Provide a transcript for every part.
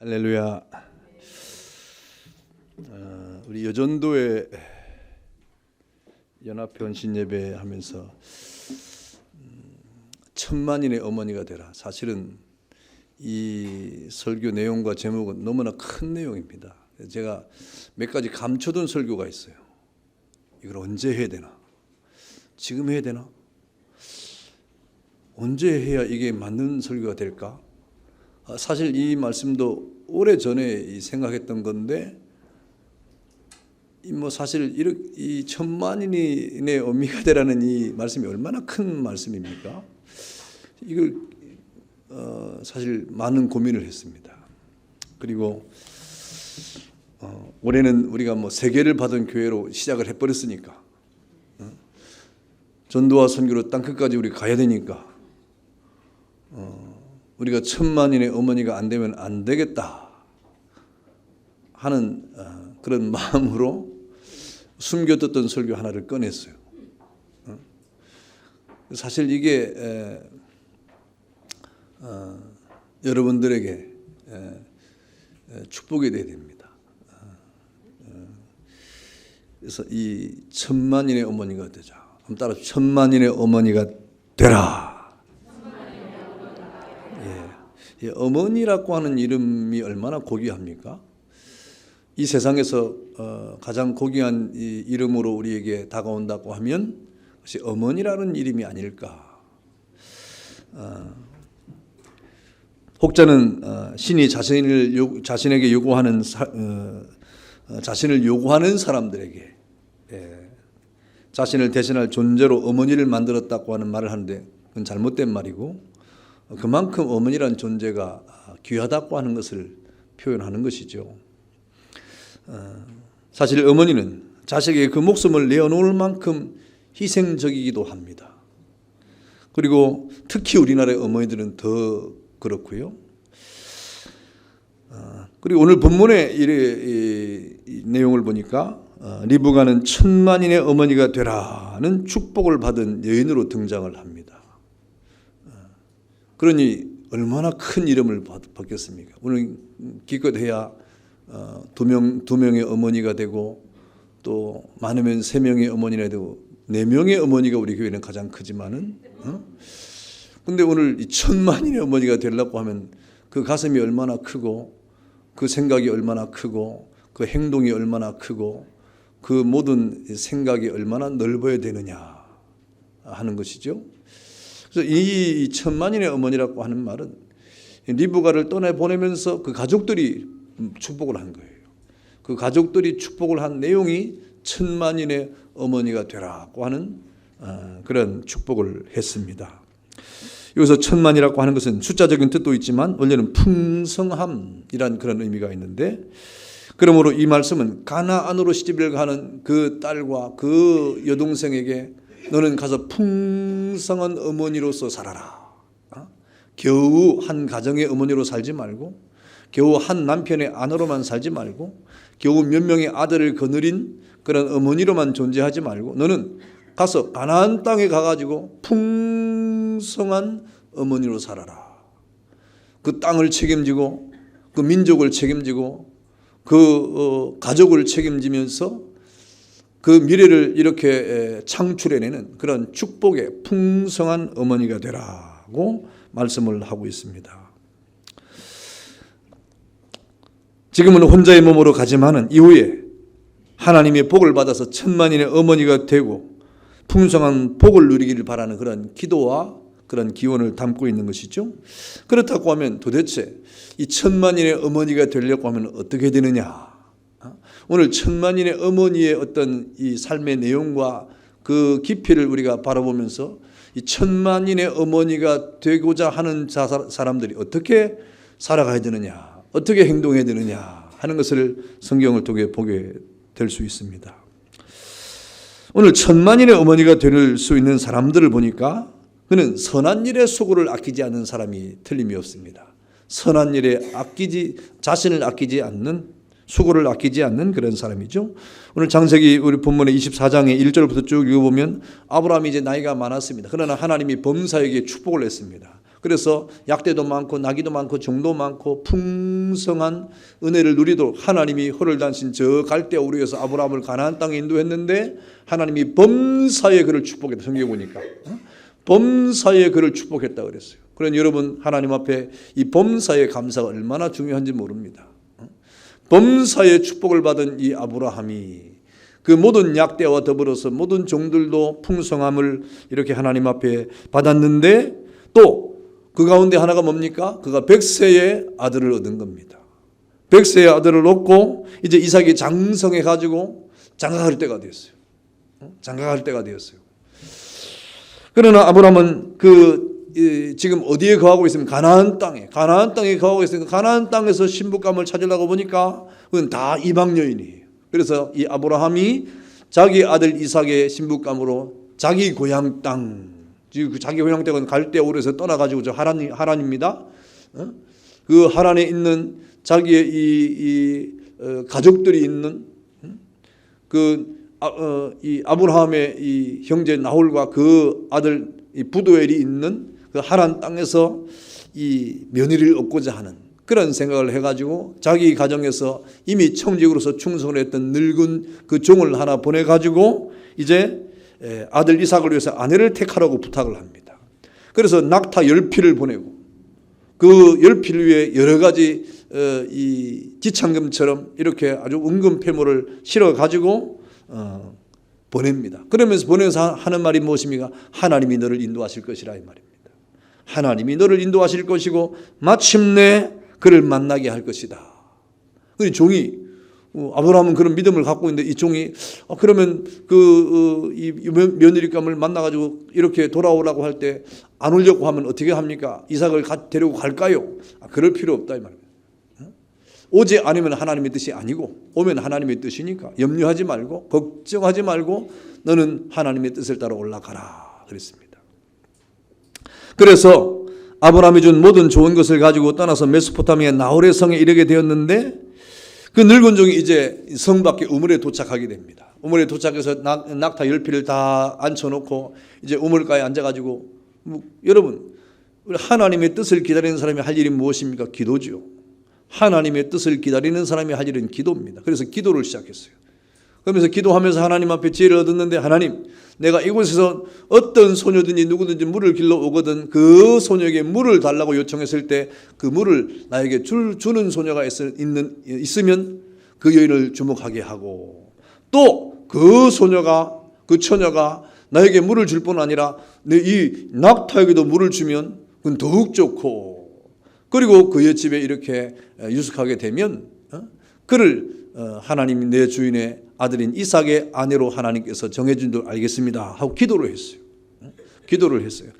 할렐루야. 우리 여전도에 연합회 헌신 예배 하면서 천만인의 어머니가 되라. 사실은 이 설교 내용과 제목은 너무나 큰 내용입니다. 제가 몇 가지 감춰둔 설교가 있어요. 이걸 언제 해야 되나? 지금 해야 되나? 언제 해야 이게 맞는 설교가 될까? 사실 이 말씀도 오래전에 생각했던 건데, 사실 이 천만인의 의미가 되라는 이 말씀이 얼마나 큰 말씀입니까? 이걸 사실 많은 고민을 했습니다. 그리고 올해는 우리가 세계를 받은 교회로 시작을 해버렸으니까, 전도와 선교로 땅끝까지 우리 가야 되니까, 우리가 천만인의 어머니가 안 되면 안 되겠다 하는 그런 마음으로 숨겨뒀던 설교 하나를 꺼냈어요. 사실 이게 여러분들에게 축복이 되어야 됩니다. 그래서 이 천만인의 어머니가 되자. 한번 따라 천만인의 어머니가 되라. 어머니라고 하는 이름이 얼마나 고귀합니까? 이 세상에서 가장 고귀한 이 이름으로 우리에게 다가온다고 하면 그것이 어머니라는 이름이 아닐까. 혹자는 신이 자신에게 요구하는 자신을 요구하는 사람들에게 자신을 대신할 존재로 어머니를 만들었다고 하는 말을 하는데, 그건 잘못된 말이고, 그만큼 어머니란 존재가 귀하다고 하는 것을 표현하는 것이죠. 사실 어머니는 자식에게 그 목숨을 내어놓을 만큼 희생적이기도 합니다. 그리고 특히 우리나라의 어머니들은 더 그렇고요. 그리고 오늘 본문의 이 내용을 보니까 리브가는 천만인의 어머니가 되라는 축복을 받은 여인으로 등장을 합니다. 그러니 얼마나 큰 이름을 받겠습니까? 오늘 기껏해야 두 명의 어머니가 되고, 또 많으면 3명의 어머니가 되고, 4명의 어머니가 우리 교회는 가장 크지만은, 근데 오늘 이 천만인의 어머니가 되려고 하면 그 가슴이 얼마나 크고, 그 생각이 얼마나 크고, 그 행동이 얼마나 크고, 그 모든 생각이 얼마나 넓어야 되느냐 하는 것이죠. 그래서 이 천만인의 어머니라고 하는 말은 리브가를 떠나보내면서 그 가족들이 축복을 한 거예요. 그 가족들이 축복을 한 내용이 천만인의 어머니가 되라고 하는 그런 축복을 했습니다. 여기서 천만이라고 하는 것은 숫자적인 뜻도 있지만 원래는 풍성함이란 그런 의미가 있는데, 그러므로 이 말씀은 가나안으로 시집을 가는 그 딸과 그 여동생에게 너는 가서 풍성한 어머니로서 살아라. 겨우 한 가정의 어머니로 살지 말고, 겨우 한 남편의 아내로만 살지 말고, 겨우 몇 명의 아들을 거느린 그런 어머니로만 존재하지 말고, 너는 가서 가나안 땅에 가가지고 풍성한 어머니로 살아라. 그 땅을 책임지고, 그 민족을 책임지고, 그 가족을 책임지면서 그 미래를 이렇게 창출해내는 그런 축복의 풍성한 어머니가 되라고 말씀을 하고 있습니다. 지금은 혼자의 몸으로 가지만은 이후에 하나님의 복을 받아서 천만인의 어머니가 되고 풍성한 복을 누리기를 바라는 그런 기도와 그런 기원을 담고 있는 것이죠. 그렇다고 하면 도대체 이 천만인의 어머니가 되려고 하면 어떻게 되느냐? 오늘 천만인의 어머니의 어떤 이 삶의 내용과 그 깊이를 우리가 바라보면서 이 천만인의 어머니가 되고자 하는 사람들이 어떻게 살아가야 되느냐, 어떻게 행동해야 되느냐 하는 것을 성경을 통해 보게 될 수 있습니다. 오늘 천만인의 어머니가 될 수 있는 사람들을 보니까 그는 선한 일에 수고를 아끼지 않는 사람이 틀림이 없습니다. 선한 일에 자신을 아끼지 않는, 수고를 아끼지 않는 그런 사람이죠. 오늘 창세기 우리 본문의 24장의 1절부터 쭉 읽어보면 아브라함이 이제 나이가 많았습니다. 그러나 하나님이 범사에게 축복을 했습니다. 그래서 약대도 많고 나귀도 많고 종도 많고 풍성한 은혜를 누리도록 하나님이 허를 단신 저 갈대아 우르에서 아브라함을 가나안 땅에 인도했는데 하나님이 범사에 그를 축복했다. 성경에 보니까 범사에 그를 축복했다 그랬어요. 그러니 여러분 하나님 앞에 이 범사의 감사가 얼마나 중요한지 모릅니다. 범사의 축복을 받은 이 아브라함이 그 모든 약대와 더불어서 모든 종들도 풍성함을 이렇게 하나님 앞에 받았는데 또 그 가운데 하나가 뭡니까? 그가 100세의 아들을 얻은 겁니다. 100세의 아들을 얻고 이제 이삭이 장성해 가지고 장가갈 때가 되었어요. 장가갈 때가 되었어요. 그러나 아브라함은 지금 어디에 거하고 있으면 가나안 땅에 거하고 있으니까 가나안 땅에서 신부감을 찾으려고 보니까 그건 다 이방 여인이에요. 그래서 이 아브라함이 자기 아들 이삭의 신부감으로 자기 고향 땅, 자기 고향 땅은 갈대아 우르에서 떠나가지고 저 하란입니다. 그 하란에 있는 자기의 이 가족들이 있는 이 아브라함의 이 형제 나홀과 그 아들 이 부두엘이 있는 그 하란 땅에서 이 며느리를 얻고자 하는 그런 생각을 해가지고 자기 가정에서 이미 청직으로서 충성을 했던 늙은 그 종을 하나 보내가지고 이제 아들 이삭을 위해서 아내를 택하라고 부탁을 합니다. 그래서 낙타 10피를 보내고 그 10피를 위해 여러 가지 이 지창금처럼 이렇게 아주 은금 패물을 실어가지고 보냅니다. 그러면서 보내면서 하는 말이 무엇입니까? 하나님이 너를 인도하실 것이라 이 말입니다. 하나님이 너를 인도하실 것이고 마침내 그를 만나게 할 것이다. 그 종이 아브라함은 그런 믿음을 갖고 있는데 이 종이 그러면 이 며느리감을 만나가지고 이렇게 돌아오라고 할 때 안 오려고 하면 어떻게 합니까? 이삭을 데리고 갈까요? 그럴 필요 없다 이 말입니다. 오지 않으면 하나님의 뜻이 아니고 오면 하나님의 뜻이니까 염려하지 말고 걱정하지 말고 너는 하나님의 뜻을 따라 올라가라 그랬습니다. 그래서 아브라함이 준 모든 좋은 것을 가지고 떠나서 메소포타미아 나홀의 성에 이르게 되었는데 그 늙은 종이 이제 성 밖에 우물에 도착하게 됩니다. 우물에 도착해서 낙타 10피를 다 앉혀놓고 이제 우물가에 앉아가지고 여러분 하나님의 뜻을 기다리는 사람이 할 일이 무엇입니까? 기도죠. 하나님의 뜻을 기다리는 사람이 할 일은 기도입니다. 그래서 기도를 시작했어요. 그러면서 기도하면서 하나님 앞에 지혜를 얻었는데 하나님 내가 이곳에서 어떤 소녀든지 누구든지 물을 길러 오거든 그 소녀에게 물을 달라고 요청했을 때 그 물을 나에게 주는 소녀가 있으면 그 여인을 주목하게 하고 또 그 처녀가 나에게 물을 줄 뿐 아니라 이 낙타에게도 물을 주면 그건 더욱 좋고 그리고 그의 집에 이렇게 유숙하게 되면 그를 하나님이 내 주인의 아들인 이삭의 아내로 하나님께서 정해준 줄 알겠습니다 하고 기도를 했어요.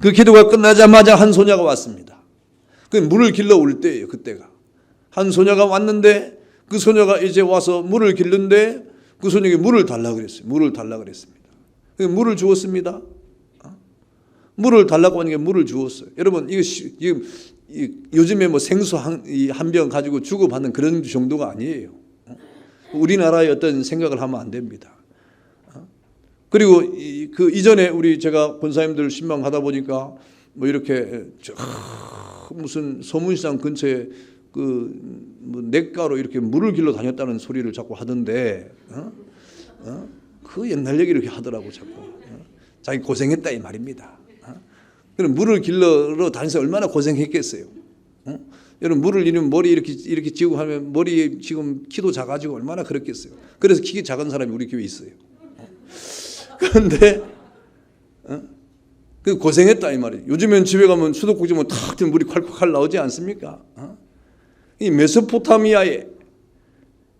그 기도가 끝나자마자 한 소녀가 왔습니다. 그 물을 길러 올 때예요. 그때가 한 소녀가 왔는데 그 소녀가 이제 와서 물을 길는데 그 소녀에게 물을 달라 그랬어요. 물을 주었습니다. 물을 달라고 하니까 물을 주었어요. 여러분 이거 지금 요즘에 뭐 생수 한 병 가지고 주고받는 그런 정도가 아니에요. 우리나라의 어떤 생각을 하면 안 됩니다. 그리고 그 이전에 제가 권사님들 신방하다 보니까 뭐 이렇게 무슨 서문시장 근처에 뭐 냇가로 이렇게 물을 길러 다녔다는 소리를 자꾸 하던데 그 옛날 얘기를 이렇게 하더라고 자꾸. 자기 고생했다 이 말입니다. 그럼 물을 길러 다니면서 얼마나 고생했겠어요. 여러분 물을 잃으면 머리 이렇게 쥐고 하면 머리에 지금 키도 작아지고 얼마나 그렇겠어요. 그래서 키 작은 사람이 우리 교회에 있어요. 그런데 그 고생했다 이 말이에요. 요즘엔 집에 가면 수도꼭지 보면 탁 트면 물이 콸콸콸 나오지 않습니까? 이 메소포타미아의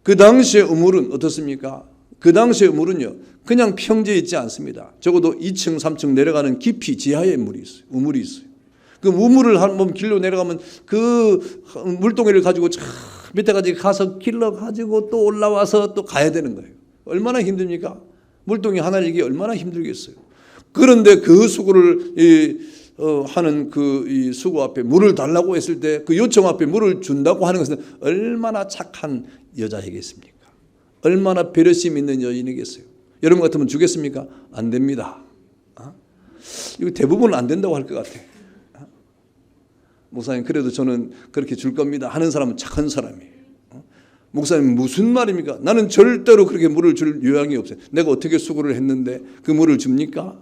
그 당시의 우물은 어떻습니까? 그 당시의 우물은요 그냥 평지에 있지 않습니다. 적어도 2층 3층 내려가는 깊이 지하에 우물이 있어요. 그 우물을 한번 길러 내려가면 그 물동이를 가지고 저 밑에까지 가서 길러 가지고 또 올라와서 또 가야 되는 거예요. 얼마나 힘듭니까? 물동이 하나를 이기 얼마나 힘들겠어요. 그런데 그 수고를 하는 이 수고 앞에 물을 달라고 했을 때 그 요청 앞에 물을 준다고 하는 것은 얼마나 착한 여자이겠습니까? 얼마나 배려심 있는 여인이겠어요. 여러분 같으면 주겠습니까? 안 됩니다. 이거 대부분 안 된다고 할 것 같아. 목사님 그래도 저는 그렇게 줄 겁니다 하는 사람은 착한 사람이에요. 목사님 무슨 말입니까? 나는 절대로 그렇게 물을 줄 요양이 없어요. 내가 어떻게 수고를 했는데 그 물을 줍니까?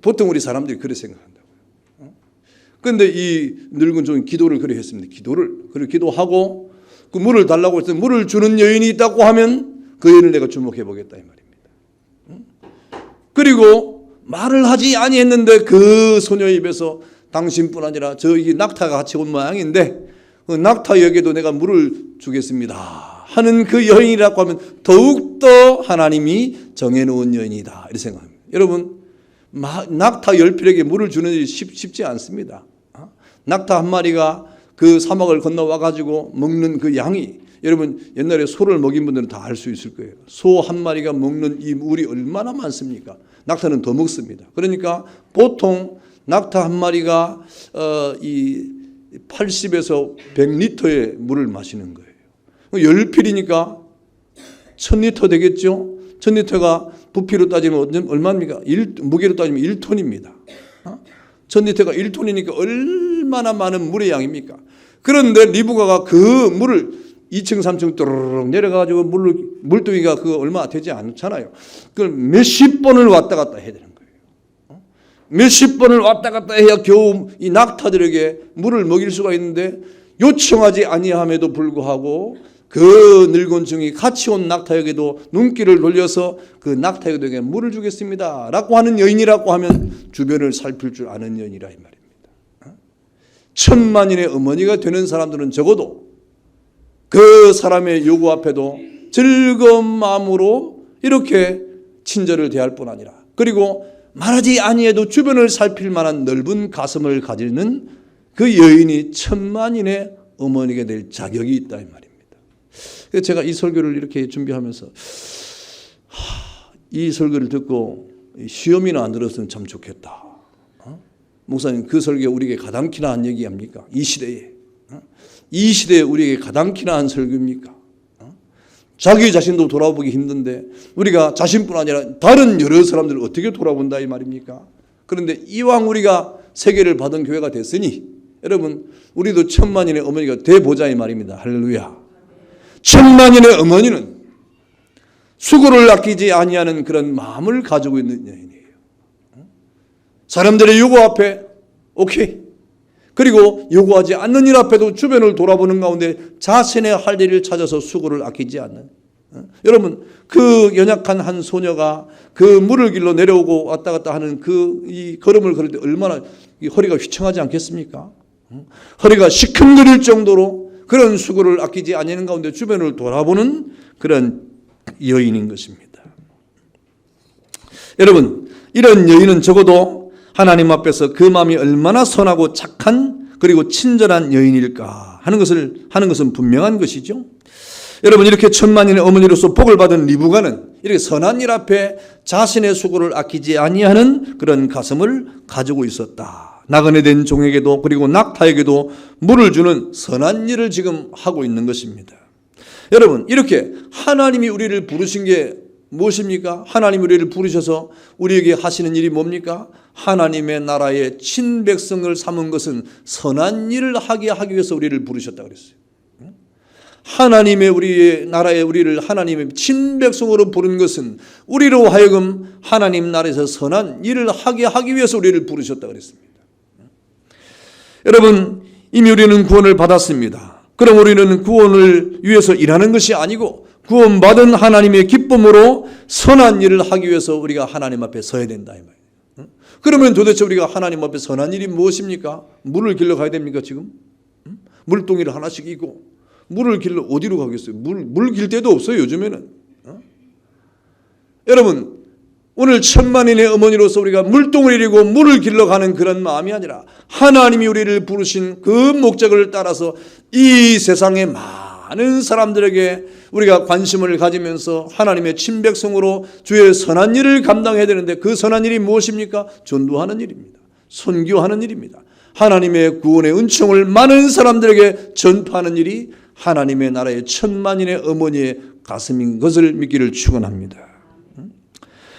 보통 우리 사람들이 그렇게 생각한다고요. 그런데 이 늙은 종이 기도를 그렇게 했습니다. 그렇게 기도하고 그 물을 달라고 해서 물을 주는 여인이 있다고 하면 그 여인을 내가 주목해 보겠다 이 말입니다. 그리고 말을 하지 아니했는데 그 소녀의 입에서 당신뿐 아니라 저기 낙타가 같이 온 모양인데 그 낙타에게도 내가 물을 주겠습니다 하는 그 여인이라고 하면 더욱더 하나님이 정해놓은 여인이다 이렇게 생각합니다. 여러분 낙타 10필에게 물을 주는 일이 쉽지 않습니다. 낙타 한 마리가 그 사막을 건너와 가지고 먹는 그 양이, 여러분 옛날에 소를 먹인 분들은 다 알 수 있을 거예요. 소 한 마리가 먹는 이 물이 얼마나 많습니까? 낙타는 더 먹습니다. 그러니까 보통 낙타 한 마리가 이 80에서 100리터의 물을 마시는 거예요. 10필이니까 1000리터 되겠죠? 1000리터가 부피로 따지면 얼마입니까? 무게로 따지면 1톤입니다. 1000리터가 1톤이니까 얼마나 많은 물의 양입니까? 그런데 리브가가 그 물을 2층 3층 또르륵 내려가지고 물뚱이가 그거 얼마 되지 않잖아요. 그걸 몇십 번을 왔다 갔다 해야 되는 거예요. 몇십 번을 왔다 갔다 해야 겨우 이 낙타들에게 물을 먹일 수가 있는데 요청하지 아니함에도 불구하고 그 늙은 종이 같이 온 낙타에게도 눈길을 돌려서 그 낙타에게 물을 주겠습니다 라고 하는 여인이라고 하면 주변을 살필 줄 아는 여인이라 이 말입니다. 천만인의 어머니가 되는 사람들은 적어도 그 사람의 요구 앞에도 즐거운 마음으로 이렇게 친절을 대할 뿐 아니라 그리고 말하지 아니해도 주변을 살필 만한 넓은 가슴을 가지는 그 여인이 천만인의 어머니가 될 자격이 있다 이 말입니다. 그래서 제가 이 설교를 이렇게 준비하면서 이 설교를 듣고 시험이나 안 들었으면 참 좋겠다. 목사님 그 설교 우리에게 가당키나 한 얘기합니까? 이 시대에 우리에게 가당키나 한 설교입니까? 자기 자신도 돌아보기 힘든데 우리가 자신뿐 아니라 다른 여러 사람들을 어떻게 돌아본다 이 말입니까? 그런데 이왕 우리가 세계를 받은 교회가 됐으니 여러분 우리도 천만인의 어머니가 돼보자 이 말입니다. 할렐루야. 천만인의 어머니는 수고를 아끼지 아니하는 그런 마음을 가지고 있는 여인이에요. 사람들의 요구 앞에 오케이. 그리고 요구하지 않는 일 앞에도 주변을 돌아보는 가운데 자신의 할 일을 찾아서 수고를 아끼지 않는. 여러분 그 연약한 한 소녀가 그 물을 길러 내려오고 왔다 갔다 하는 그 이 걸음을 걸을 때 얼마나 허리가 휘청하지 않겠습니까? 허리가 시큰거릴 정도로 그런 수고를 아끼지 않는 가운데 주변을 돌아보는 그런 여인인 것입니다. 여러분 이런 여인은 적어도 하나님 앞에서 그 마음이 얼마나 선하고 착한 그리고 친절한 여인일까 하는 것은 분명한 것이죠. 여러분 이렇게 천만인의 어머니로서 복을 받은 리브가는 이렇게 선한 일 앞에 자신의 수고를 아끼지 아니하는 그런 가슴을 가지고 있었다. 나그네 된 종에게도 그리고 낙타에게도 물을 주는 선한 일을 지금 하고 있는 것입니다. 여러분 이렇게 하나님이 우리를 부르신 게 무엇입니까? 하나님이 우리를 부르셔서 우리에게 하시는 일이 뭡니까? 하나님의 나라의 친백성을 삼은 것은 선한 일을 하기 위해서 우리를 부르셨다 그랬어요. 하나님의 우리의 나라에 우리를 하나님의 친백성으로 부른 것은 우리로 하여금 하나님 나라에서 선한 일을 하기 위해서 우리를 부르셨다 그랬습니다. 여러분 이미 우리는 구원을 받았습니다. 그럼 우리는 구원을 위해서 일하는 것이 아니고 구원받은 하나님의 기쁨으로 선한 일을 하기 위해서 우리가 하나님 앞에 서야 된다 이 말이에요. 그러면 도대체 우리가 하나님 앞에 선한 일이 무엇입니까? 물을 길러 가야 됩니까 지금? 물동이를 하나씩 이고 물을 길러 어디로 가겠어요? 물 길 데도 없어요 요즘에는. 여러분 오늘 천만인의 어머니로서 우리가 물동을 이리고 물을 길러 가는 그런 마음이 아니라 하나님이 우리를 부르신 그 목적을 따라서 이 세상의 많은 사람들에게 우리가 관심을 가지면서 하나님의 친백성으로 주의 선한 일을 감당해야 되는데 그 선한 일이 무엇입니까? 전도하는 일입니다. 선교하는 일입니다. 하나님의 구원의 은총을 많은 사람들에게 전파하는 일이 하나님의 나라의 천만인의 어머니의 가슴인 것을 믿기를 축원합니다.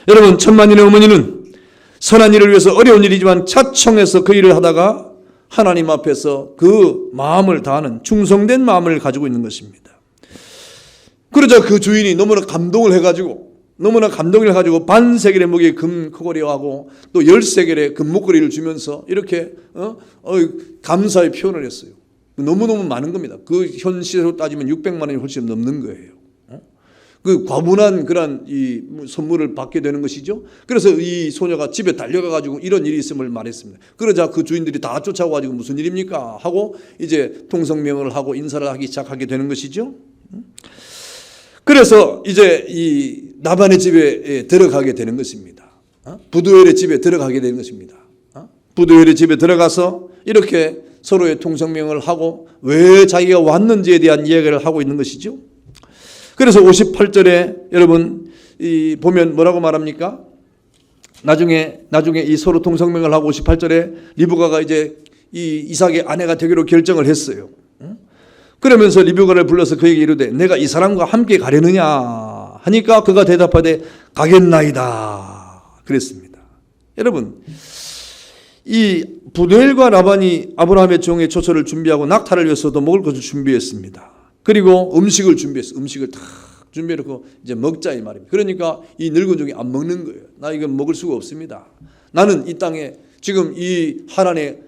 여러분 천만인의 어머니는 선한 일을 위해서 어려운 일이지만 자청해서 그 일을 하다가 하나님 앞에서 그 마음을 다하는 충성된 마음을 가지고 있는 것입니다. 그러자 그 주인이 너무나 감동을 해가지고 반세겔의 무게 금 코걸이하고 또 10세겔의 금 목걸이를 주면서 이렇게 감사의 표현을 했어요. 너무너무 많은 겁니다. 그 현 시세로 따지면 600만 원이 훨씬 넘는 거예요. 그 과분한 그런 이 선물을 받게 되는 것이죠. 그래서 이 소녀가 집에 달려가 가지고 이런 일이 있음을 말했습니다. 그러자 그 주인들이 다 쫓아와 가지고 무슨 일입니까 하고 이제 통성명을 하고 인사를 하기 시작하게 되는 것이죠. 그래서 이제 이 나반의 집에 들어가게 되는 것입니다. 부두엘의 집에 들어가게 되는 것입니다. 부두엘의 집에 들어가서 이렇게 서로의 통성명을 하고 왜 자기가 왔는지에 대한 이야기를 하고 있는 것이죠. 그래서 58절에 여러분 보면 뭐라고 말합니까? 나중에 이 서로 통성명을 하고 58절에 리브가가 이제 이 이삭의 아내가 되기로 결정을 했어요. 그러면서 리브가를 불러서 그에게 이르되 내가 이 사람과 함께 가려느냐 하니까 그가 대답하되 가겠나이다 그랬습니다. 여러분 이 부두엘과 라반이 아브라함의 종의 초소를 준비하고 낙타를 위해서도 먹을 것을 준비했습니다. 그리고 음식을 준비했어요. 음식을 다 준비해놓고 이제 먹자 이 말입니다. 그러니까 이 늙은 종이 안 먹는 거예요. 나 이건 먹을 수가 없습니다. 나는 이 땅에 지금 이 하란에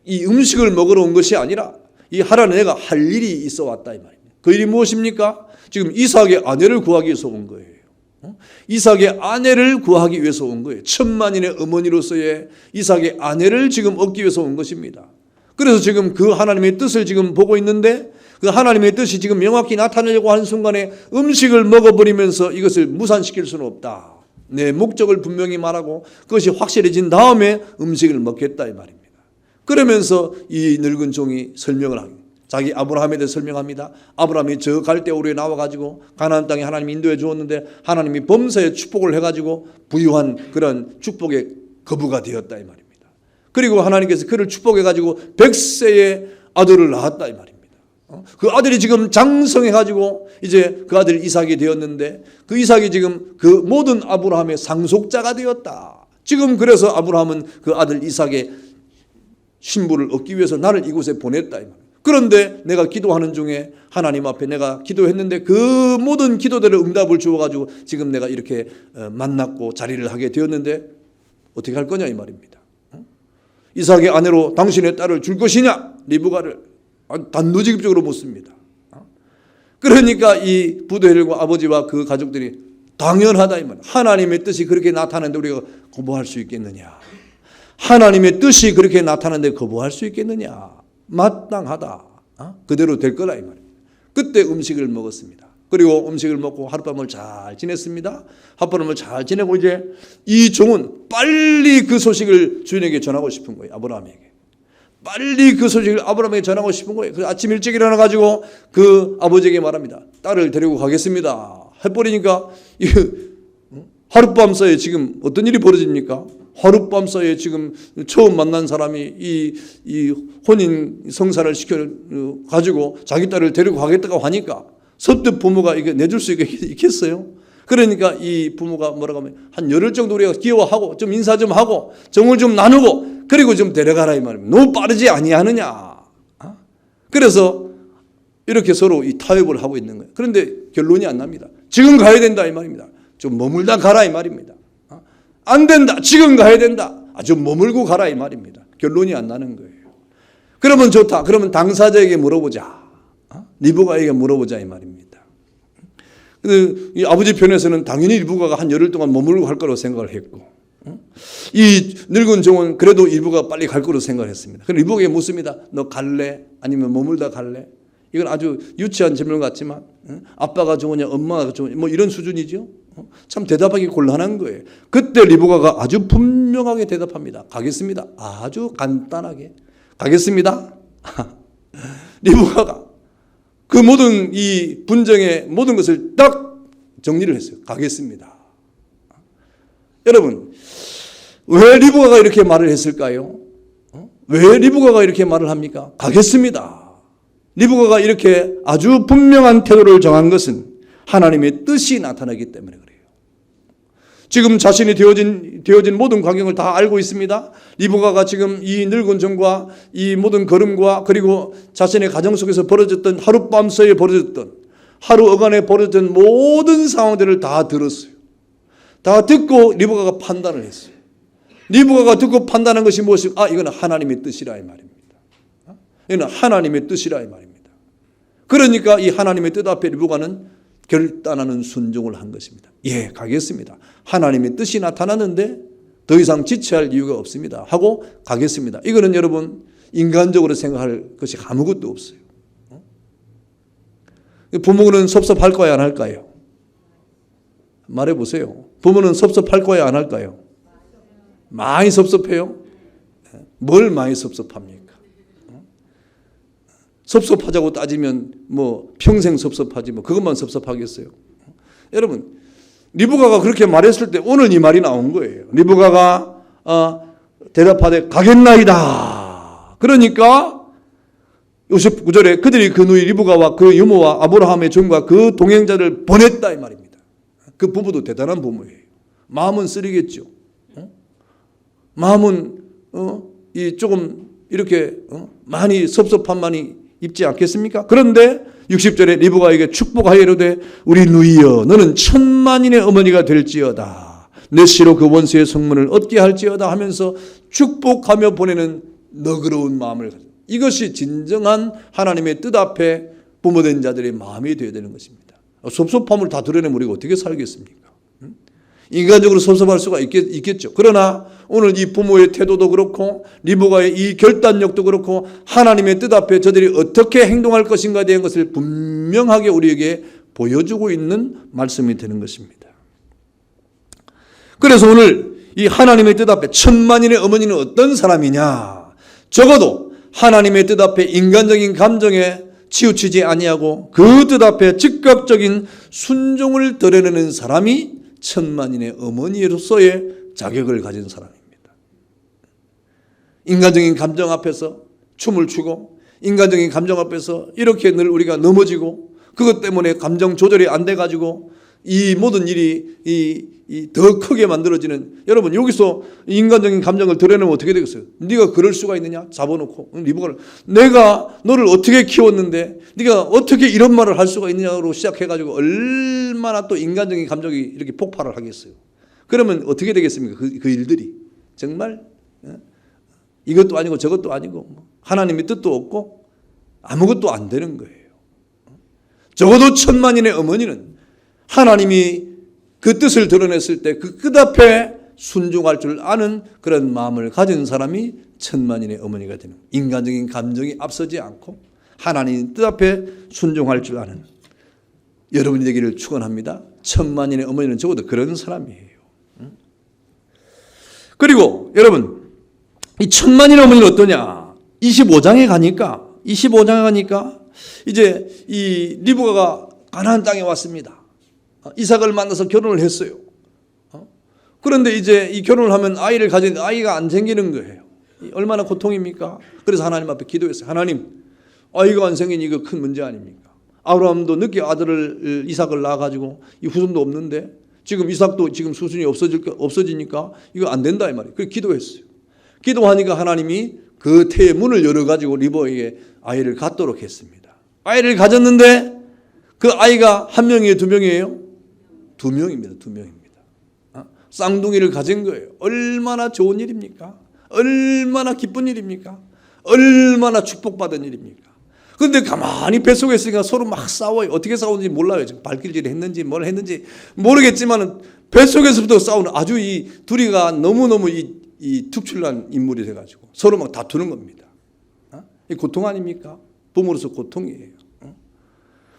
이 음식을 먹으러 온 것이 아니라 이 하란에 내가 할 일이 있어 왔다 이 말입니다. 그 일이 무엇입니까? 지금 이삭의 아내를 구하기 위해서 온 거예요. 이삭의 아내를 구하기 위해서 온 거예요. 천만인의 어머니로서의 이삭의 아내를 지금 얻기 위해서 온 것입니다. 그래서 지금 그 하나님의 뜻을 지금 보고 있는데 그 하나님의 뜻이 지금 명확히 나타나려고 하는 순간에 음식을 먹어버리면서 이것을 무산시킬 수는 없다. 내 목적을 분명히 말하고 그것이 확실해진 다음에 음식을 먹겠다 이 말입니다. 그러면서 이 늙은 종이 설명을 합니다. 자기 아브라함에 대해 설명합니다. 아브라함이 저 갈대우르에 나와가지고 가나안 땅에 하나님이 인도해 주었는데 하나님이 범사에 축복을 해가지고 부유한 그런 축복의 거부가 되었다 이 말입니다. 그리고 하나님께서 그를 축복해가지고 100세의 아들을 낳았다 이 말입니다. 그 아들이 지금 장성해가지고 이제 그 아들 이삭이 되었는데 그 이삭이 지금 그 모든 아브라함의 상속자가 되었다. 지금 그래서 아브라함은 그 아들 이삭의 신부를 얻기 위해서 나를 이곳에 보냈다 이 말입니다. 그런데 내가 기도하는 중에 하나님 앞에 내가 기도했는데 그 모든 기도들의 응답을 주어가지고 지금 내가 이렇게 만났고 자리를 하게 되었는데 어떻게 할 거냐 이 말입니다. 이삭의 아내로 당신의 딸을 줄 것이냐 리브가를 단도직입적으로 묻습니다. 그러니까 이 부두엘과 아버지와 그 가족들이 당연하다 이 말이에요. 하나님의 뜻이 그렇게 나타나는데 우리가 거부할 수 있겠느냐. 하나님의 뜻이 그렇게 나타나는데 거부할 수 있겠느냐. 마땅하다. 그대로 될 거다 이 말이에요. 그때 음식을 먹었습니다. 그리고 음식을 먹고 하룻밤을 잘 지냈습니다. 하룻밤을 잘 지내고 이제 이 종은 빨리 그 소식을 주인에게 전하고 싶은 거예요. 아브라함에게. 빨리 그 소식을 아브라함에게 전하고 싶은 거예요. 그래서 아침 일찍 일어나가지고 그 아버지에게 말합니다. 딸을 데리고 가겠습니다. 해버리니까 하룻밤 사이에 지금 어떤 일이 벌어집니까? 하룻밤 사이에 지금 처음 만난 사람이 이 혼인 성사를 시켜가지고 자기 딸을 데리고 가겠다고 하니까 섭득 부모가 이게 내줄 수 있겠어요? 그러니까 이 부모가 뭐라고 하면 한 열흘 정도 우리가 기여하고 좀 인사 좀 하고 정을 좀 나누고 그리고 좀 데려가라 이 말입니다. 너무 빠르지 아니하느냐. 그래서 이렇게 서로 이 타협을 하고 있는 거예요. 그런데 결론이 안 납니다. 지금 가야 된다 이 말입니다. 좀 머물다 가라 이 말입니다. 안 된다. 지금 가야 된다. 좀 머물고 가라 이 말입니다. 결론이 안 나는 거예요. 그러면 좋다. 그러면 당사자에게 물어보자. 리브가에게 물어보자 이 말입니다. 이 아버지 편에서는 당연히 리브가가 한 열흘 동안 머물고 갈 거라고 생각을 했고 이 늙은 종은 그래도 리브가가 빨리 갈 거라고 생각을 했습니다. 그럼 리브가에게 묻습니다. 너 갈래? 아니면 머물다 갈래? 이건 아주 유치한 질문 같지만 아빠가 좋으냐 엄마가 좋으냐 뭐 이런 수준이죠. 참 대답하기 곤란한 거예요. 그때 리브가가 아주 분명하게 대답합니다. 가겠습니다. 아주 간단하게 가겠습니다. 리브가가 그 모든 이 분쟁의 모든 것을 딱 정리를 했어요. 가겠습니다. 여러분 왜 리브가가 이렇게 말을 했을까요? 왜 리브가가 이렇게 말을 합니까? 가겠습니다. 리브가가 이렇게 아주 분명한 태도를 정한 것은 하나님의 뜻이 나타나기 때문에 그래요. 지금 자신이 되어진 모든 광경을 다 알고 있습니다. 리브가가 지금 이 늙은 정과 이 모든 걸음과 그리고 자신의 가정 속에서 벌어졌던 하룻밤 사이에 벌어졌던 하루 어간에 벌어졌던 모든 상황들을 다 들었어요. 다 듣고 리브가가 판단을 했어요. 리브가가 듣고 판단한 것이 무엇이고 이거는 하나님의 뜻이라 이 말입니다. 이거는 하나님의 뜻이라 이 말입니다. 그러니까 이 하나님의 뜻 앞에 리브가는 결단하는 순종을 한 것입니다. 예, 가겠습니다. 하나님의 뜻이 나타났는데 더 이상 지체할 이유가 없습니다. 하고 가겠습니다. 이거는 여러분 인간적으로 생각할 것이 아무것도 없어요. 부모는 섭섭할까요? 안 할까요? 말해보세요. 부모는 섭섭할까요? 안 할까요? 많이 섭섭해요? 뭘 많이 섭섭합니까? 섭섭하자고 따지면 뭐 평생 섭섭하지 뭐 그것만 섭섭하겠어요? 여러분 리브가가 그렇게 말했을 때 오늘 이 말이 나온 거예요. 리브가가 대답하되 가겠나이다. 그러니까 59절에 그들이 그 누이 리브가와 그 유모와 아브라함의 종과 그 동행자를 보냈다 이 말입니다. 그 부부도 대단한 부모예요. 마음은 쓰리겠죠. 마음은 이 조금 이렇게 많이 섭섭함만이 입지 않겠습니까? 그런데 60절에 리브가에게 축복하여 이르되 우리 누이여 너는 천만인의 어머니가 될지어다. 내 씨로 그 원수의 성문을 얻게 할지어다 하면서 축복하며 보내는 너그러운 마음을 가져. 이것이 진정한 하나님의 뜻 앞에 부모된 자들의 마음이 되어야 되는 것입니다. 섭섭함을 다 드러내면 우리가 어떻게 살겠습니까? 인간적으로 섭섭할 수가 있겠죠. 그러나 오늘 이 부모의 태도도 그렇고 리브가의 이 결단력도 그렇고 하나님의 뜻 앞에 저들이 어떻게 행동할 것인가에 대한 것을 분명하게 우리에게 보여주고 있는 말씀이 되는 것입니다. 그래서 오늘 이 하나님의 뜻 앞에 천만인의 어머니는 어떤 사람이냐? 적어도 하나님의 뜻 앞에 인간적인 감정에 치우치지 아니하고 그 뜻 앞에 즉각적인 순종을 드러내는 사람이 천만인의 어머니로서의 자격을 가진 사람입니다. 인간적인 감정 앞에서 춤을 추고 인간적인 감정 앞에서 이렇게 늘 우리가 넘어지고 그것 때문에 감정 조절이 안 돼가지고 이 모든 일이 더 크게 만들어지는 여러분 여기서 인간적인 감정을 드러내면 어떻게 되겠어요? 네가 그럴 수가 있느냐? 잡아놓고 리브가를 내가 너를 어떻게 키웠는데 네가 어떻게 이런 말을 할 수가 있느냐로 시작해가지고 얼마나 또 인간적인 감정이 이렇게 폭발을 하겠어요. 그러면 어떻게 되겠습니까? 그 일들이 정말 이것도 아니고 저것도 아니고 하나님의 뜻도 없고 아무것도 안 되는 거예요. 적어도 천만인의 어머니는 하나님이 그 뜻을 드러냈을 때 그 끝 앞에 순종할 줄 아는 그런 마음을 가진 사람이 천만인의 어머니가 되는 거예요. 인간적인 감정이 앞서지 않고 하나님 뜻 앞에 순종할 줄 아는 여러분이 되기를 축원합니다. 천만인의 어머니는 적어도 그런 사람이에요. 그리고 여러분 이 천만인의 어머니는 어떠냐? 25장에 가니까 이제 이 리브가가 가나안 땅에 왔습니다. 이삭을 만나서 결혼을 했어요. 그런데 이제 이 결혼을 하면 아이를 가지는데 아이가 안 생기는 거예요. 얼마나 고통입니까? 그래서 하나님 앞에 기도했어요. 하나님, 아이가 안 생기니 이거 큰 문제 아닙니까? 아브라함도 늦게 아들을 이삭을 낳아가지고 이 후손도 없는데 지금 이삭도 지금 수순이 없어지니까 이거 안 된다 이 말이에요. 그래서 기도했어요. 기도하니까 하나님이 그 태의 문을 열어가지고 리브가에게 아이를 갖도록 했습니다. 아이를 가졌는데 그 아이가 한 명이에요, 두 명이에요? 두 명입니다. 쌍둥이를 가진 거예요. 얼마나 좋은 일입니까? 얼마나 기쁜 일입니까? 얼마나 축복받은 일입니까? 그런데 가만히 뱃속에 있으니까 서로 막 싸워요. 어떻게 싸우는지 몰라요. 지금 발길질을 했는지 뭘 했는지 모르겠지만 뱃속에서부터 싸우는 아주 이 둘이가 너무너무 이 특출난 인물이 돼가지고 서로 막 다투는 겁니다. 이 고통 아닙니까? 부모로서 고통이에요.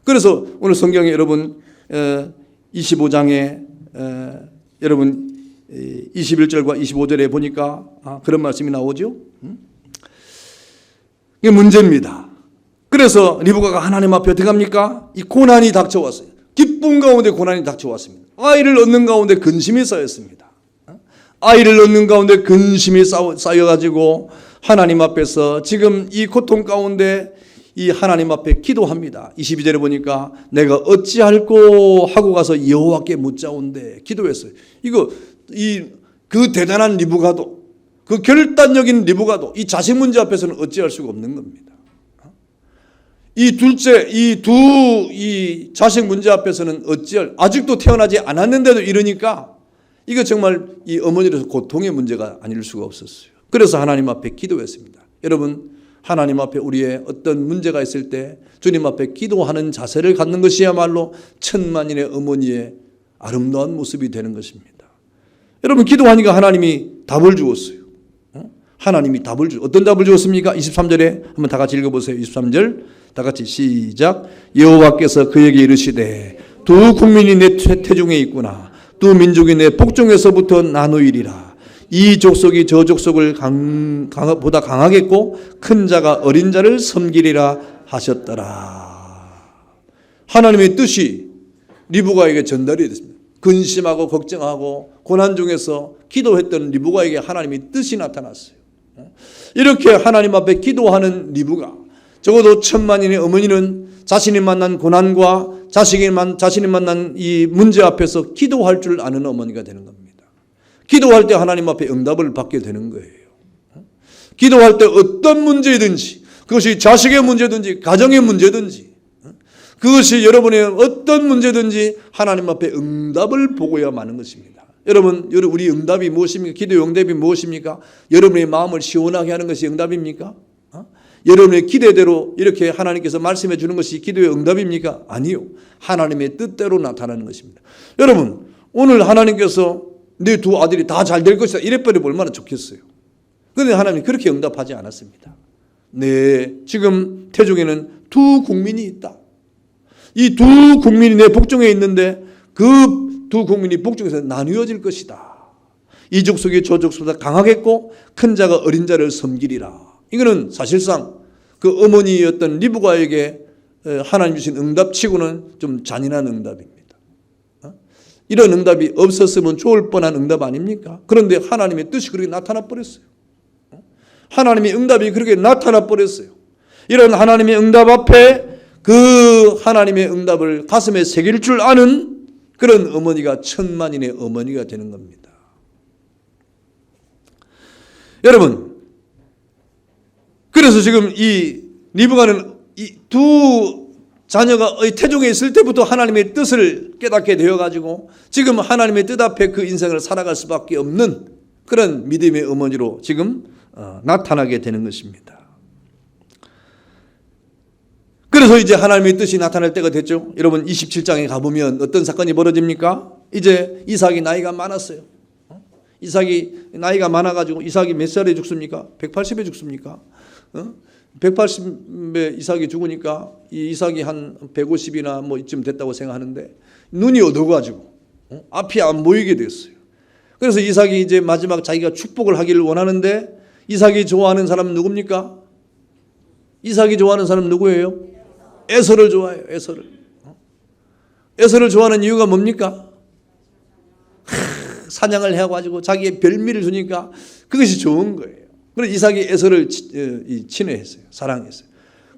그래서 오늘 성경에 여러분 25장에 여러분 21절과 25절에 보니까 그런 말씀이 나오죠. 이게 문제입니다. 그래서 리브가가 하나님 앞에 어떻게 합니까? 이 고난이 닥쳐왔어요. 기쁨 가운데 고난이 닥쳐왔습니다. 아이를 얻는 가운데 근심이 쌓였습니다. 아이를 얻는 가운데 근심이 쌓여가지고 하나님 앞에서 지금 이 고통 가운데 이 하나님 앞에 기도합니다. 22절에 보니까 내가 어찌할꼬 하고 가서 여호와께 묻자온대 기도했어요. 그 대단한 리브가도, 그 결단적인 리브가도 이 자식 문제 앞에서는 어찌할 수가 없는 겁니다. 이 자식 문제 앞에서는 아직도 태어나지 않았는데도 이러니까 이거 정말 이 어머니로서 고통의 문제가 아닐 수가 없었어요. 그래서 하나님 앞에 기도했습니다. 여러분, 하나님 앞에 우리의 어떤 문제가 있을 때 주님 앞에 기도하는 자세를 갖는 것이야말로 천만인의 어머니의 아름다운 모습이 되는 것입니다. 여러분, 기도하니까 하나님이 답을 주었어요. 하나님이 답을 어떤 답을 주었습니까? 23절에 한번 다 같이 읽어보세요. 23절 다 같이 시작. 여호와께서 그에게 이르시되 두 국민이 내 태중에 있구나. 두 민족이 내 복중에서부터 나누이리라. 이 족속이 저 족속을 보다 강하겠고 큰 자가 어린 자를 섬기리라 하셨더라. 하나님의 뜻이 리브가에게 전달이 됐습니다. 근심하고 걱정하고 고난 중에서 기도했던 리브가에게 하나님의 뜻이 나타났어요. 이렇게 하나님 앞에 기도하는 리브가, 적어도 천만인의 어머니는 자신이 만난 고난과 자신이 만난 이 문제 앞에서 기도할 줄 아는 어머니가 되는 겁니다. 기도할 때 하나님 앞에 응답을 받게 되는 거예요. 기도할 때 어떤 문제든지, 그것이 자식의 문제든지 가정의 문제든지, 그것이 여러분의 어떤 문제든지 하나님 앞에 응답을 보고야 마는 것입니다. 여러분, 우리 응답이 무엇입니까? 기도의 응답이 무엇입니까? 여러분의 마음을 시원하게 하는 것이 응답입니까? 여러분의 기대대로 이렇게 하나님께서 말씀해 주는 것이 기도의 응답입니까? 아니요. 하나님의 뜻대로 나타나는 것입니다. 여러분, 오늘 하나님께서 내 두 아들이 다 잘 될 것이다 이래버리면 얼마나 좋겠어요. 그런데 하나님이 그렇게 응답하지 않았습니다. 네, 지금 태중에는 두 국민이 있다. 이 두 국민이 내 복중에 있는데 그 두 국민이 복중에서 나누어질 것이다. 이 족속이 저 족속보다 강하겠고 큰 자가 어린 자를 섬기리라. 이거는 사실상 그 어머니였던 리브가에게 하나님 주신 응답치고는 좀 잔인한 응답입니다. 이런 응답이 없었으면 좋을 뻔한 응답 아닙니까? 그런데 하나님의 뜻이 그렇게 나타나 버렸어요. 하나님의 응답이 그렇게 나타나 버렸어요. 이런 하나님의 응답 앞에 그 하나님의 응답을 가슴에 새길 줄 아는 그런 어머니가 천만인의 어머니가 되는 겁니다. 여러분, 그래서 지금 이 리브가는 이 두 자녀가 태중에 있을 때부터 하나님의 뜻을 깨닫게 되어가지고 지금 하나님의 뜻 앞에 그 인생을 살아갈 수밖에 없는 그런 믿음의 어머니로 지금 나타나게 되는 것입니다. 그래서 이제 하나님의 뜻이 나타날 때가 됐죠. 여러분, 27장에 가보면 어떤 사건이 벌어집니까? 이제 이삭이 나이가 많았어요. 이삭이 나이가 많아가지고 이삭이 몇 살에 죽습니까? 180에 죽습니까? 180에 이삭이 죽으니까 이 이삭이 한 150이나 뭐 이쯤 됐다고 생각하는데 눈이 어두워가지고 앞이 안 보이게 됐어요. 그래서 이삭이 이제 마지막 자기가 축복을 하기를 원하는데 이삭이 좋아하는 사람은 누굽니까? 이삭이 좋아하는 사람은 누구예요? 에서를 좋아해요. 에서를 좋아하는 이유가 뭡니까? 사냥을 해가지고 자기의 별미를 주니까 그것이 좋은 거예요. 그래서 이삭이 에서를 친애했어요. 사랑했어요.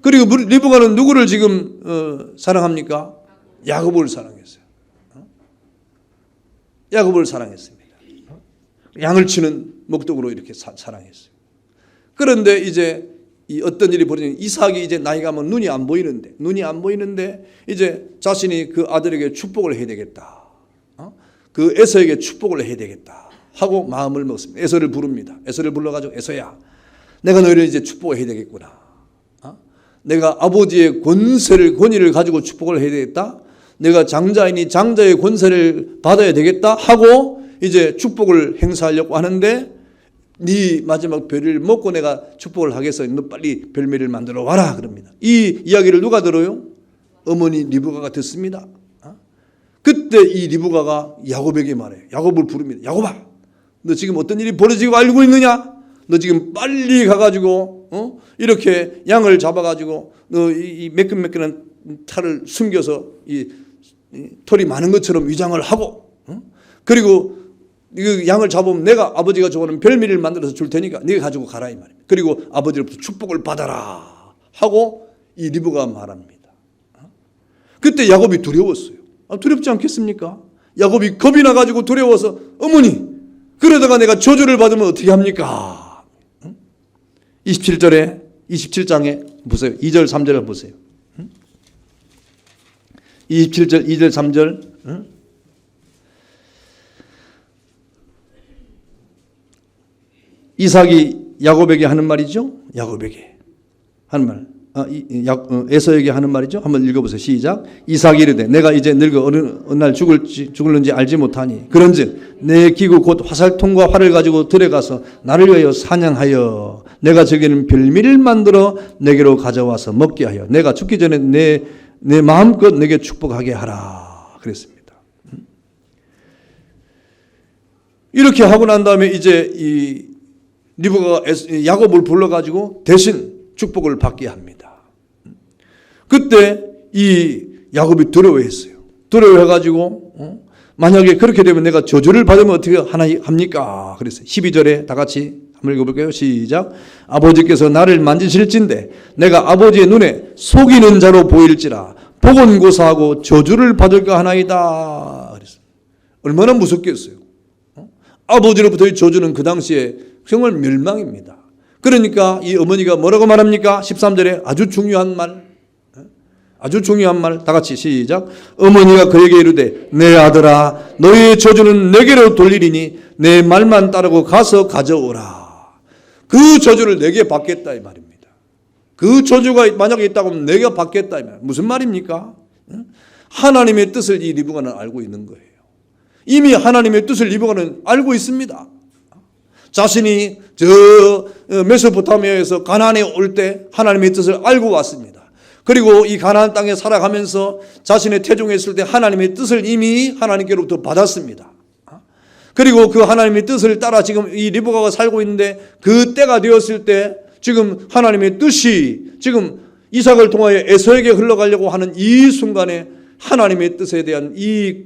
그리고 리브가는 누구를 지금 사랑합니까? 야곱을 사랑했어요. 야곱을 사랑했습니다. 양을 치는 목적으로 이렇게 사랑했어요. 그런데 이제 어떤 일이 벌어지면 이삭이 이제 나이가 면 눈이 안 보이는데 이제 자신이 그 아들에게 축복을 해야 되겠다. 그 에서에게 축복을 해야 되겠다 하고 마음을 먹습니다. 에서를 부릅니다. 에서를 불러가지고 에서야, 내가 너희를 이제 축복해야 되겠구나. 내가 아버지의 권위를 가지고 축복을 해야 되겠다. 내가 장자이니 장자의 권세를 받아야 되겠다 하고 이제 축복을 행사하려고 하는데 네 마지막 별을 먹고 내가 축복을 하겠어. 너 빨리 별미를 만들어 와라 그럽니다. 이 이야기를 누가 들어요? 어머니 리브가가 듣습니다. 그때 이 리브가가 야곱에게 말해요. 야곱을 부릅니다. 야곱아, 너 지금 어떤 일이 벌어지고 알고 있느냐? 너 지금 빨리 가가지고 이렇게 양을 잡아가지고 너 이 매끈매끈한 탈을 숨겨서 이 털이 많은 것처럼 위장을 하고 그리고 이 양을 잡으면 내가 아버지가 좋아하는 별미를 만들어서 줄 테니까 네가 가지고 가라 이 말입니다. 그리고 아버지로부터 축복을 받아라 하고 이 리브가 말합니다. 그때 야곱이 두려웠어요. 두렵지 않겠습니까? 야곱이 겁이 나가지고 두려워서 어머니 그러다가 내가 저주를 받으면 어떻게 합니까? 27장에 보세요. 2절 3절을 보세요. 27절 2절 3절 이삭이 야곱에게 하는 말이죠. 야곱에게 하는 말. 에서에게 하는 말이죠. 한번 읽어보세요. 시작. 이삭이 이르되 내가 이제 늙어 어느 날 죽을는지 알지 못하니 그런즉 내 기구 곧 화살통과 활을 가지고 들어가서 나를 위하여 사냥하여 내가 저기는 별미를 만들어 내게로 가져와서 먹게 하여 내가 죽기 전에 내 마음껏 내게 축복하게 하라 그랬습니다. 이렇게 하고 난 다음에 이제 이 리브가가 야곱을 불러가지고 대신 축복을 받게 합니다. 그때 이 야곱이 두려워했어요. 두려워해가지고 만약에 그렇게 되면 내가 저주를 받으면 어떻게 합니까? 그랬어요. 12절에 다 같이 한번 읽어볼게요. 시작. 아버지께서 나를 만지실진데 내가 아버지의 눈에 속이는 자로 보일지라 보건고사하고 저주를 받을까 하나이다. 그랬어요. 얼마나 무섭겠어요. 아버지로부터의 저주는 그 당시에 정말 멸망입니다. 그러니까 이 어머니가 뭐라고 말합니까? 13절에 아주 중요한 말. 다 같이 시작. 어머니가 그에게 이르되 내 아들아 너희의 저주는 내게로 돌리리니 내 말만 따르고 가서 가져오라. 그 저주를 내게 받겠다 이 말입니다. 그 저주가 만약에 있다고 하면 내가 받겠다 이 말. 무슨 말입니까? 하나님의 뜻을 이 리브가는 알고 있는 거예요. 이미 하나님의 뜻을 리브가는 알고 있습니다. 자신이 저 메소포타미아에서 가나안에 올 때 하나님의 뜻을 알고 왔습니다. 그리고 이 가나안 땅에 살아가면서 자신의 태중에 있을 때 하나님의 뜻을 이미 하나님께로부터 받았습니다. 그리고 그 하나님의 뜻을 따라 지금 이 리브가가 살고 있는데 그 때가 되었을 때 지금 하나님의 뜻이 지금 이삭을 통하여 에서에게 흘러가려고 하는 이 순간에 하나님의 뜻에 대한 이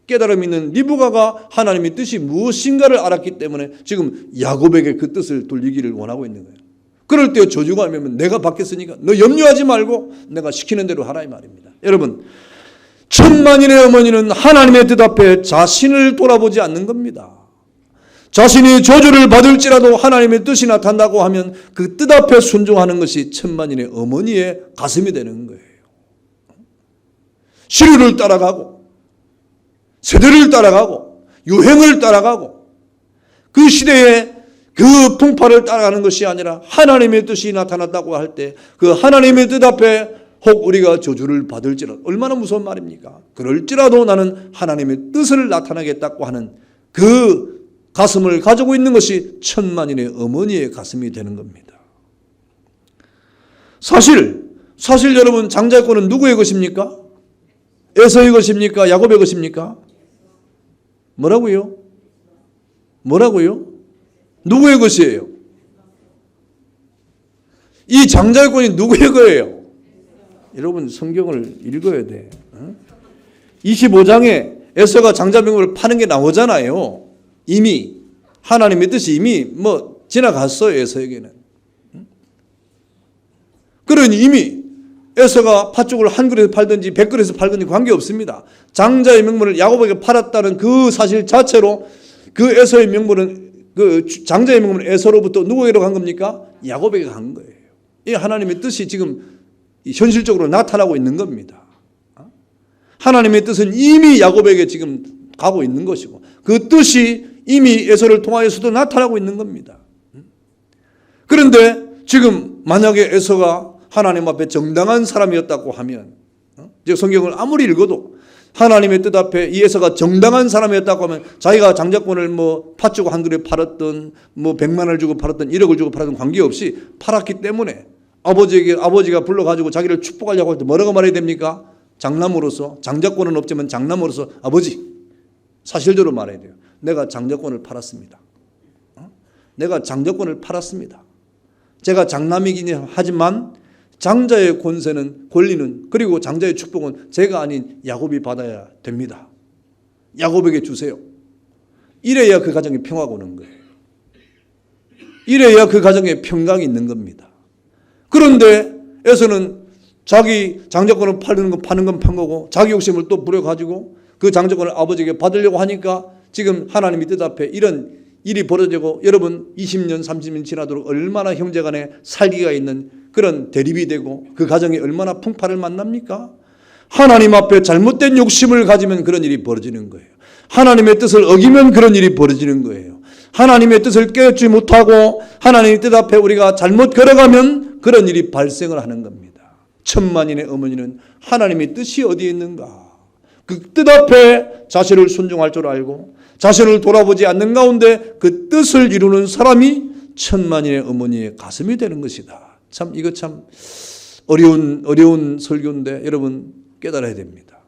깨달음이 있는 리브가가 하나님의 뜻이 무엇인가를 알았기 때문에 지금 야곱에게 그 뜻을 돌리기를 원하고 있는 거예요. 그럴 때 저주가 오면 내가 받겠으니까 너 염려하지 말고 내가 시키는 대로 하라 이 말입니다. 여러분 천만인의 어머니는 하나님의 뜻 앞에 자신을 돌아보지 않는 겁니다. 자신이 저주를 받을지라도 하나님의 뜻이 나타난다고 하면 그 뜻 앞에 순종하는 것이 천만인의 어머니의 가슴이 되는 거예요. 시류를 따라가고 세대를 따라가고 유행을 따라가고 그 시대에 그 풍파를 따라가는 것이 아니라 하나님의 뜻이 나타났다고 할 때 그 하나님의 뜻 앞에 혹 우리가 저주를 받을지라도 얼마나 무서운 말입니까? 그럴지라도 나는 하나님의 뜻을 나타나겠다고 하는 그 가슴을 가지고 있는 것이 천만인의 어머니의 가슴이 되는 겁니다. 사실 여러분 장자권은 누구의 것입니까? 에서의 것입니까? 야곱의 것입니까? 뭐라고요? 누구의 것이에요? 이 장자권이 누구의 거예요? 여러분 성경을 읽어야 돼. 25장에 에서가 장자명분을 파는 게 나오잖아요. 이미 하나님의 뜻이 이미 지나갔어요. 에서에게는. 그러니 이미 에서가 팥죽을 한 그릇에 팔든지 100그릇에 팔든지 관계없습니다. 장자의 명분을 야곱에게 팔았다는 그 사실 자체로 그 에서의 명분은 그 장자의 명분은 에서로부터 누구에게로 간 겁니까? 야곱에게 간 거예요. 이 하나님의 뜻이 지금 현실적으로 나타나고 있는 겁니다. 하나님의 뜻은 이미 야곱에게 지금 가고 있는 것이고 그 뜻이 이미 에서를 통하여서도 나타나고 있는 겁니다. 그런데 지금 만약에 에서가 하나님 앞에 정당한 사람이었다고 하면 성경을 아무리 읽어도 하나님의 뜻 앞에 이 에서가 정당한 사람이었다고 하면 자기가 장자권을 팥주고 한 그릇 팔았던 100만 원을 주고 팔았던 1억을 주고 팔았던 관계없이 팔았기 때문에 아버지가 불러가지고 자기를 축복하려고 할 때 뭐라고 말해야 됩니까? 장남으로서 장자권은 없지만 장남으로서 아버지 사실대로 말해야 돼요. 내가 장자권을 팔았습니다. 내가 장자권을 팔았습니다. 제가 장남이긴 하지만 장자의 권리는 그리고 장자의 축복은 제가 아닌 야곱이 받아야 됩니다. 야곱에게 주세요. 이래야 그 가정에 평화가 오는 거예요. 이래야 그 가정에 평강이 있는 겁니다. 그런데 에서는 자기 장자권을 파는 건 판 거고 자기 욕심을 또 부려가지고 그 장자권을 아버지에게 받으려고 하니까 지금 하나님의 뜻 앞에 이런 일이 벌어지고 여러분 20년 30년 지나도록 얼마나 형제간에 살기가 있는 그런 대립이 되고 그 가정이 얼마나 풍파를 만납니까? 하나님 앞에 잘못된 욕심을 가지면 그런 일이 벌어지는 거예요. 하나님의 뜻을 어기면 그런 일이 벌어지는 거예요. 하나님의 뜻을 깨닫지 못하고 하나님의 뜻 앞에 우리가 잘못 걸어가면 그런 일이 발생을 하는 겁니다. 천만인의 어머니는 하나님의 뜻이 어디에 있는가? 그 뜻 앞에 자신을 순종할 줄 알고 자신을 돌아보지 않는 가운데 그 뜻을 이루는 사람이 천만인의 어머니의 가슴이 되는 것이다. 참 이거 참 어려운 설교인데 여러분 깨달아야 됩니다.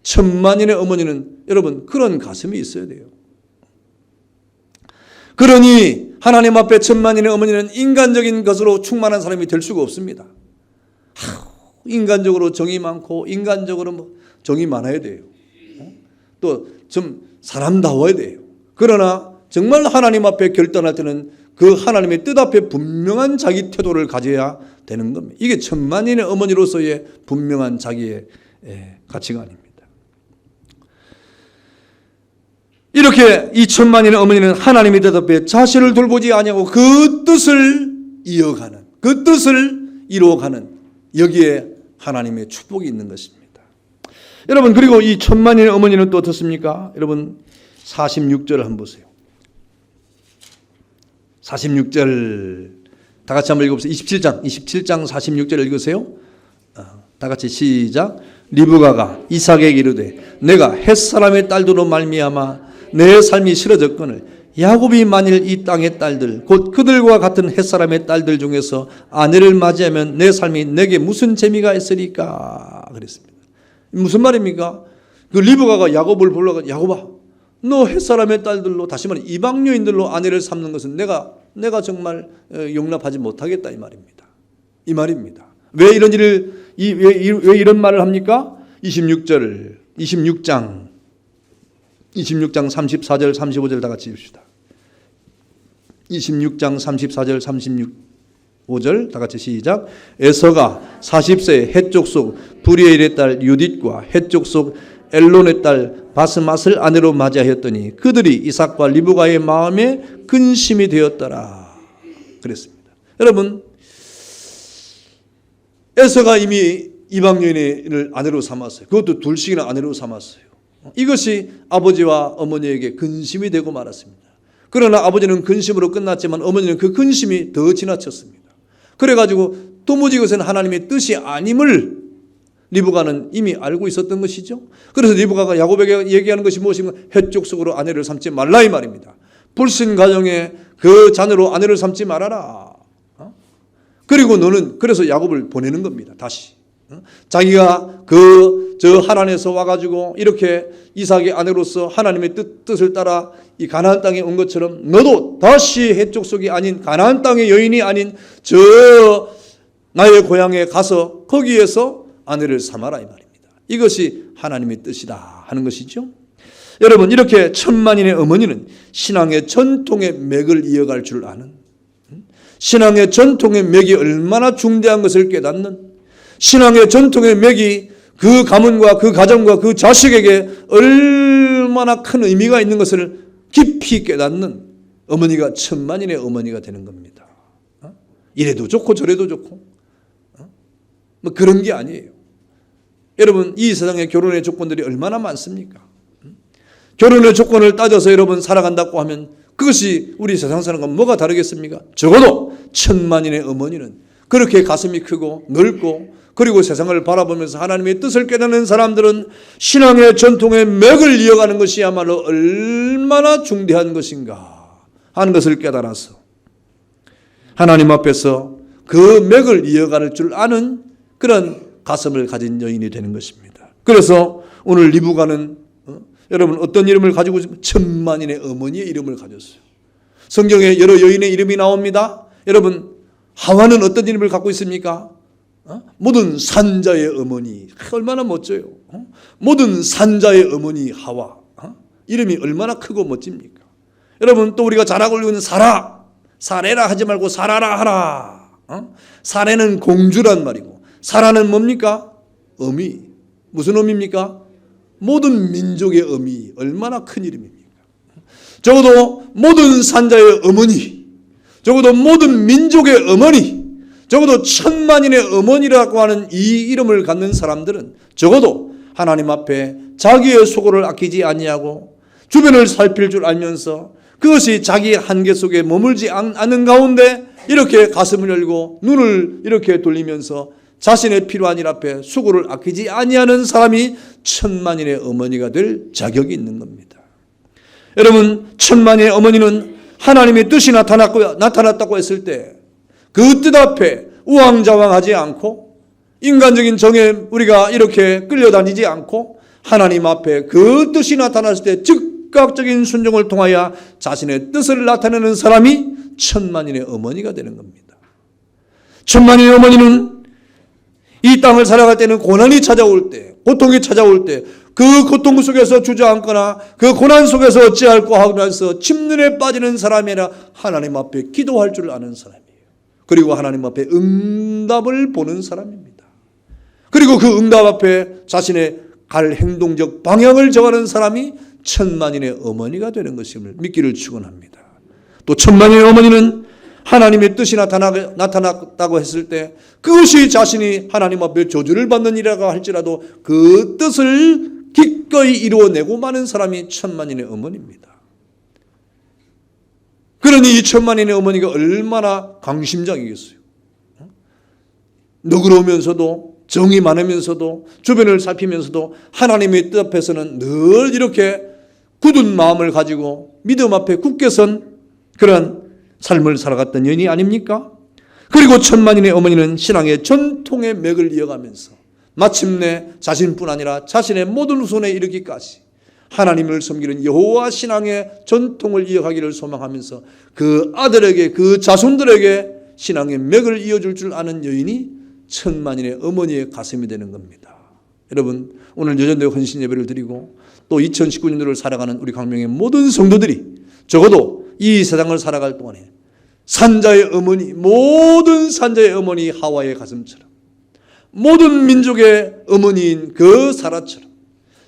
천만인의 어머니는 여러분 그런 가슴이 있어야 돼요. 그러니 하나님 앞에 천만인의 어머니는 인간적인 것으로 충만한 사람이 될 수가 없습니다. 인간적으로 정이 많고 인간적으로 정이 많아야 돼요. 또 좀 사람다워야 돼요. 그러나 정말 하나님 앞에 결단할 때는 그 하나님의 뜻 앞에 분명한 자기 태도를 가져야 되는 겁니다. 이게 천만인의 어머니로서의 분명한 자기의 가치관입니다. 이렇게 이 천만인의 어머니는 하나님의 뜻 앞에 자신을 돌보지 아니하고 그 뜻을 이어가는, 그 뜻을 이루어가는 여기에 하나님의 축복이 있는 것입니다. 여러분 그리고 이 천만인의 어머니는 또 어떻습니까? 여러분 46절을 한번 보세요. 46절 다 같이 한번 읽어보세요. 27장 46절 읽으세요. 다 같이 시작. 리브가가 이삭에게 이르되 내가 햇사람의 딸들로 말미암아 내 삶이 싫어졌거늘 야곱이 만일 이 땅의 딸들 곧 그들과 같은 햇사람의 딸들 중에서 아내를 맞이하면 내 삶이 내게 무슨 재미가 있으리까 그랬습니다. 무슨 말입니까? 그 리브가가 야곱을 불러가 야곱아 너 햇사람의 딸들로 다시 말해 이방 여인들로 아내를 삼는 것은 내가 정말 용납하지 못하겠다 이 말입니다. 이 말입니다. 왜 이런 일을 왜 이런 말을 합니까? 26장 34절 35절 다 같이 읽읍시다. 26장 34절 35절 다 같이 시작. 에서가 40세에 헷족 속 브리엘의 딸 유딧과 헷족 속 엘론의 딸 바스맛을 아내로 맞이하였더니 그들이 이삭과 리브가의 마음에 근심이 되었더라 그랬습니다. 여러분 에서가 이미 이방 여인을 아내로 삼았어요. 그것도 둘씩이나 아내로 삼았어요. 이것이 아버지와 어머니에게 근심이 되고 말았습니다. 그러나 아버지는 근심으로 끝났지만 어머니는 그 근심이 더 지나쳤습니다. 그래가지고 도무지 이것은 하나님의 뜻이 아님을 리브가는 이미 알고 있었던 것이죠. 그래서 리브가가 야곱에게 얘기하는 것이 무엇인가? 헷족 속으로 아내를 삼지 말라 이 말입니다. 불신 가정에 그 자녀로 아내를 삼지 말아라. 그리고 너는 그래서 야곱을 보내는 겁니다. 다시 자기가 저 하란에서 와가지고 이렇게 이삭의 아내로서 하나님의 뜻을 따라 이 가나안 땅에 온 것처럼 너도 다시 헷족 속이 아닌 가나안 땅의 여인이 아닌 저 나의 고향에 가서 거기에서 아내를 삼아라 이 말입니다. 이것이 하나님의 뜻이다 하는 것이죠. 여러분 이렇게 천만인의 어머니는 신앙의 전통의 맥을 이어갈 줄 아는, 신앙의 전통의 맥이 얼마나 중대한 것을 깨닫는, 신앙의 전통의 맥이 그 가문과 그 가정과 그 자식에게 얼마나 큰 의미가 있는 것을 깊이 깨닫는 어머니가 천만인의 어머니가 되는 겁니다. 이래도 좋고 저래도 좋고 뭐 그런 게 아니에요. 여러분 이 세상에 결혼의 조건들이 얼마나 많습니까? 결혼의 조건을 따져서 여러분 살아간다고 하면 그것이 우리 세상 사람과 뭐가 다르겠습니까? 적어도 천만인의 어머니는 그렇게 가슴이 크고 넓고 그리고 세상을 바라보면서 하나님의 뜻을 깨닫는 사람들은 신앙의 전통의 맥을 이어가는 것이야말로 얼마나 중대한 것인가 하는 것을 깨달아서 하나님 앞에서 그 맥을 이어갈 줄 아는 그런 가슴을 가진 여인이 되는 것입니다. 그래서 오늘 리브가는 여러분 어떤 이름을 가지고 있습니까? 천만인의 어머니의 이름을 가졌어요. 성경에 여러 여인의 이름이 나옵니다. 여러분 하와는 어떤 이름을 갖고 있습니까? 모든 산자의 어머니. 얼마나 멋져요. 모든 산자의 어머니 하와. 이름이 얼마나 크고 멋집니까? 여러분 또 우리가 잘 알고 있는 사라. 사레라 하지 말고 사라라 하라. 사레는 공주란 말이고 사라는 뭡니까? 어미. 무슨 어미입니까? 모든 민족의 어미. 얼마나 큰 이름입니까? 적어도 모든 산자의 어머니, 적어도 모든 민족의 어머니, 적어도 천만인의 어머니라고 하는 이 이름을 갖는 사람들은 적어도 하나님 앞에 자기의 수고를 아끼지 아니하고 주변을 살필 줄 알면서 그것이 자기의 한계 속에 머물지 않는 가운데 이렇게 가슴을 열고 눈을 이렇게 돌리면서 자신의 필요한 일 앞에 수고를 아끼지 아니하는 사람이 천만인의 어머니가 될 자격이 있는 겁니다. 여러분, 천만인의 어머니는 하나님의 뜻이 나타났다고 했을 때 그 뜻 앞에 우왕좌왕하지 않고 인간적인 정에 우리가 이렇게 끌려다니지 않고 하나님 앞에 그 뜻이 나타났을 때 즉각적인 순종을 통하여 자신의 뜻을 나타내는 사람이 천만인의 어머니가 되는 겁니다. 천만인의 어머니는 이 땅을 살아갈 때는 고난이 찾아올 때, 고통이 찾아올 때 그 고통 속에서 주저앉거나 그 고난 속에서 어찌할꼬 하면서 침륜에 빠지는 사람이 아니라 하나님 앞에 기도할 줄 아는 사람이에요. 그리고 하나님 앞에 응답을 보는 사람입니다. 그리고 그 응답 앞에 자신의 갈 행동적 방향을 정하는 사람이 천만인의 어머니가 되는 것임을 믿기를 축원합니다. 또 천만인의 어머니는 하나님의 뜻이 나타났다고 했을 때 그것이 자신이 하나님 앞에 저주를 받는 일이라고 할지라도 그 뜻을 기꺼이 이루어내고 마는 사람이 천만인의 어머니입니다. 그러니 이 천만인의 어머니가 얼마나 강심장이겠어요. 너그러우면서도 정이 많으면서도 주변을 살피면서도 하나님의 뜻 앞에서는 늘 이렇게 굳은 마음을 가지고 믿음 앞에 굳게 선 그런 삶을 살아갔던 여인이 아닙니까? 그리고 천만인의 어머니는 신앙의 전통의 맥을 이어가면서 마침내 자신뿐 아니라 자신의 모든 후손에 이르기까지 하나님을 섬기는 여호와 신앙의 전통을 이어가기를 소망하면서 그 아들에게 그 자손들에게 신앙의 맥을 이어줄 줄 아는 여인이 천만인의 어머니의 가슴이 되는 겁니다. 여러분, 오늘 여전대 헌신 예배를 드리고 또 2019년도를 살아가는 우리 광명의 모든 성도들이 적어도 이 세상을 살아갈 동안에 산자의 어머니, 모든 산자의 어머니 하와의 가슴처럼 모든 민족의 어머니인 그 사라처럼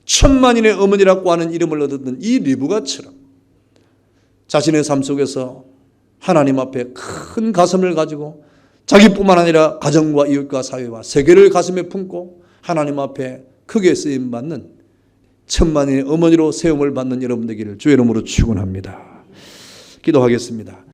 천만인의 어머니라고 하는 이름을 얻었던 이 리브가처럼 자신의 삶 속에서 하나님 앞에 큰 가슴을 가지고 자기뿐만 아니라 가정과 이웃과 사회와 세계를 가슴에 품고 하나님 앞에 크게 쓰임받는 천만인의 어머니로 세움을 받는 여러분 되기를 주의 이름으로 축원합니다. 기도하겠습니다.